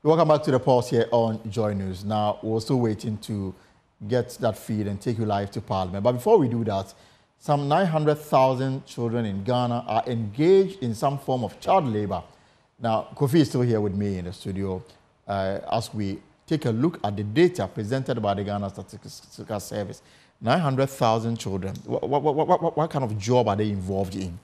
Welcome back to the Pulse here on Joy News. Now, we're still waiting to get that feed and take you live to Parliament. But before we do that, some 900,000 children in Ghana are engaged in some form of child labor. Now, Kofi is still here with me in the studio as we take a look at the data presented by the Ghana Statistical Service. 900,000 children. What kind of job are they involved in?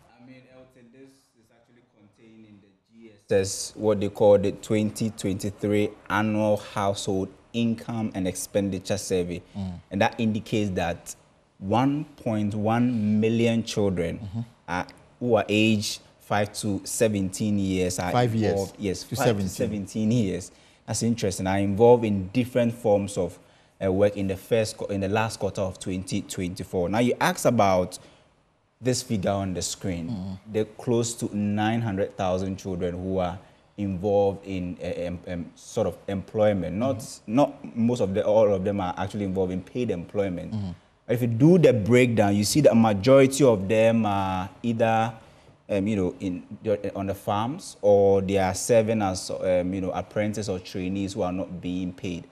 That's what they call the 2023 Annual Household Income and Expenditure Survey. And that indicates that 1.1 million children who are aged 5 to 17 years are 5 years. involved. Yes, to 5 to 17 years. That's interesting. Are involved in different forms of work in the last quarter of 2024. Now you asked about this figure on the screen. They're close to 900,000 children who are involved in sort of employment. Not most of all of them are actually involved in paid employment. If you do the breakdown, you see that a majority of them are either on the farms, or they are serving as apprentices or trainees who are not being paid.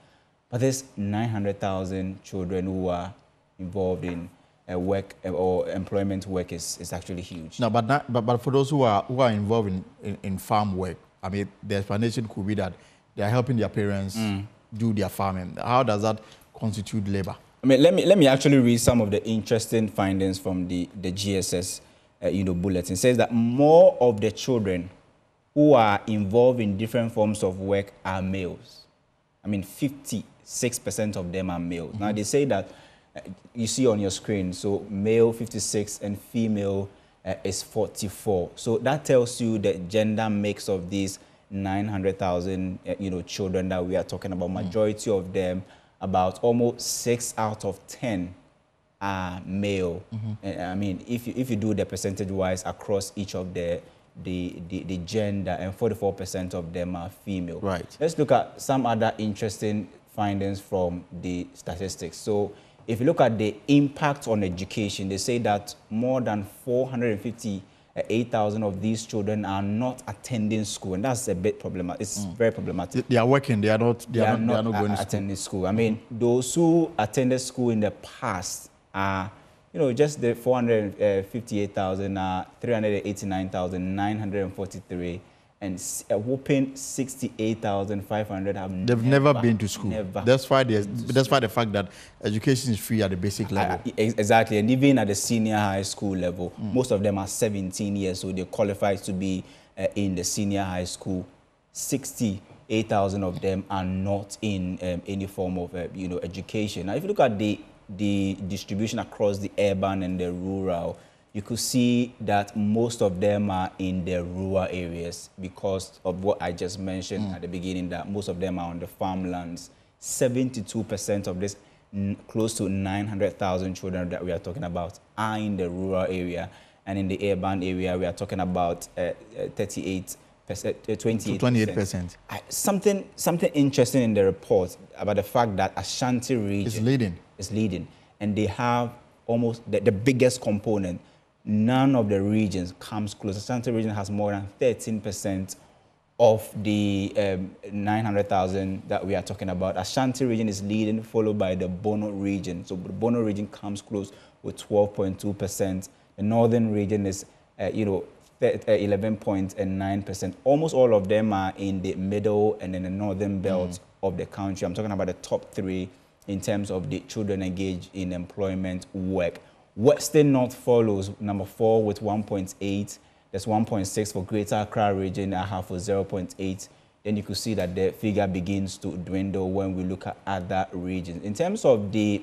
But there's 900,000 children who are involved in work or employment work is actually huge. No, but for those who are involved in farm work, I mean, the explanation could be that they are helping their parents do their farming. How does that constitute labor? I mean, let me actually read some of the interesting findings from the GSS bulletin. It says that more of the children who are involved in different forms of work are males. I mean, 56% of them are males. Now they say that you see on your screen, so male 56 and female is 44. So that tells you the gender mix of these 900,000 children that we are talking about. Majority of them, about almost 6 out of 10 are male. I mean, if you do the percentage wise across each of the gender, and 44% of them are female. Right. Let's look at some other interesting findings from the statistics. So if you look at the impact on education, they say that more than 458,000 of these children are not attending school, and that's a bit problematic. It's very problematic. They are working. They are not going to attending school. I mean, those who attended school in the past are, just the 458,000 are 389,943. And a whopping 68,500 have They've never been to school. Never. That's why the fact that education is free at the basic level. Exactly, and even at the senior high school level, most of them are 17 years, so they qualify to be in the senior high school. 68,000 of them are not in any form of education. Now, if you look at the distribution across the urban and the rural, you could see that most of them are in the rural areas because of what I just mentioned at the beginning, that most of them are on the farmlands. 72% of this, close to 900,000 children that we are talking about, are in the rural area. And in the urban area, we are talking about 28%. Something interesting in the report about the fact that Ashanti region is leading. And they have almost the biggest component. None of the regions comes close. The Ashanti region has more than 13% of the 900,000 that we are talking about. Ashanti region is leading, followed by the Bono region. So the Bono region comes close with 12.2%. The northern region is, 11.9%. Almost all of them are in the middle and in the northern belt of the country. I'm talking about the top three in terms of the children engaged in employment work. Western North follows, number 4 with 1.8. There's 1.6 for Greater Accra region, I have for 0.8. Then you could see that the figure begins to dwindle when we look at other regions. In terms of the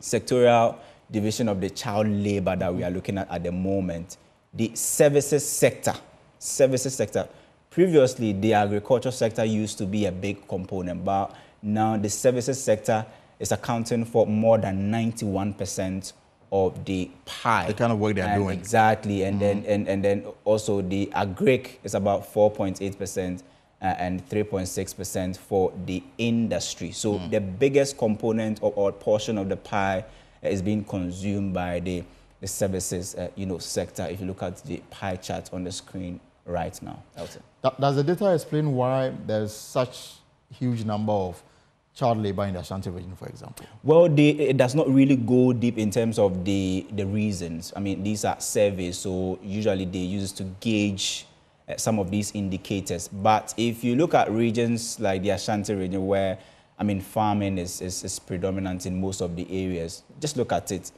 sectorial division of the child labor that we are looking at the moment, the services sector, previously the agriculture sector used to be a big component, but now the services sector is accounting for more than 91% of the pie. The kind of work they are doing. Exactly, and then also the agric is about 4.8% and 3.6% for the industry. So the biggest component or portion of the pie is being consumed by the services sector. If you look at the pie chart on the screen right now. Does the data explain why there's such huge number of child labor in the Ashanti region, for example? Well, it does not really go deep in terms of the reasons. I mean, these are surveys, so usually they use it to gauge some of these indicators. But if you look at regions like the Ashanti region, where, I mean, farming is predominant in most of the areas, just look at it.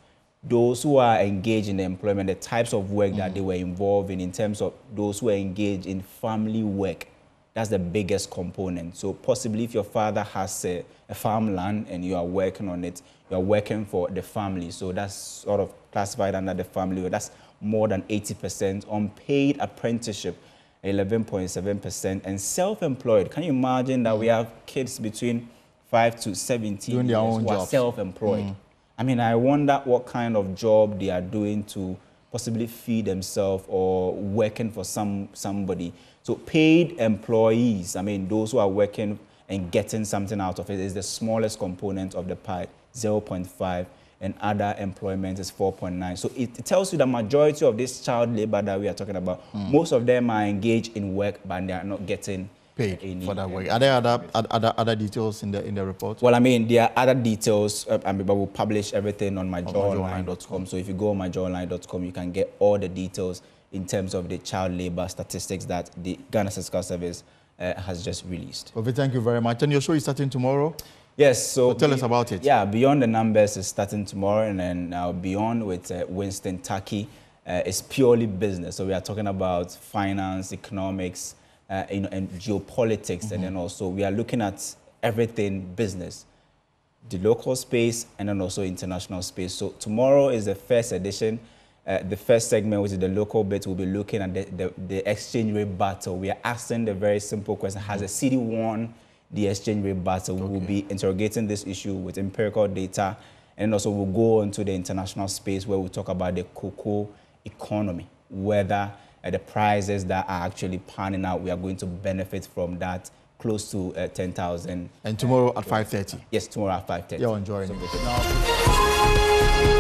Those who are engaged in the employment, the types of work that they were involved in terms of those who are engaged in family work, that's the biggest component. So possibly if your father has a farmland and you are working on it, you are working for the family. So that's sort of classified under the family. That's more than 80%. Unpaid apprenticeship, 11.7%. And self-employed. Can you imagine that we have kids between 5 to 17 doing their years own who are jobs. self-employed? I mean, I wonder what kind of job they are doing to possibly feed themselves or working for somebody. So paid employees, I mean, those who are working and getting something out of it, is the smallest component of the pie, 0.5, and other employment is 4.9. So it tells you the majority of this child labor that we are talking about, most of them are engaged in work, but they are not getting paid for that work. Are there other details in the report? Well, I mean, there are other details, but we'll publish everything on myjoyonline.com. So if you go on myjoyonline.com, you can get all the details in terms of the child labor statistics that the Ghana Statistical Service has just released. Okay, thank you very much. And your show is starting tomorrow? Yes. So tell us about it. Yeah, Beyond the Numbers is starting tomorrow, and then Beyond with Winston Taki is purely business. So we are talking about finance, economics, and geopolitics, and then also we are looking at everything business, the local space, and then also international space. So tomorrow is the first edition. The first segment, which is the local bit, will be looking at the exchange rate battle. We are asking the very simple question: has the city won the exchange rate battle? We will be interrogating this issue with empirical data, and also we'll go into the international space where we talk about the cocoa economy, whether the prices that are actually panning out, we are going to benefit from that, close to 10,000. And tomorrow at 5:30? Yes, tomorrow at 5:30. You're enjoying it.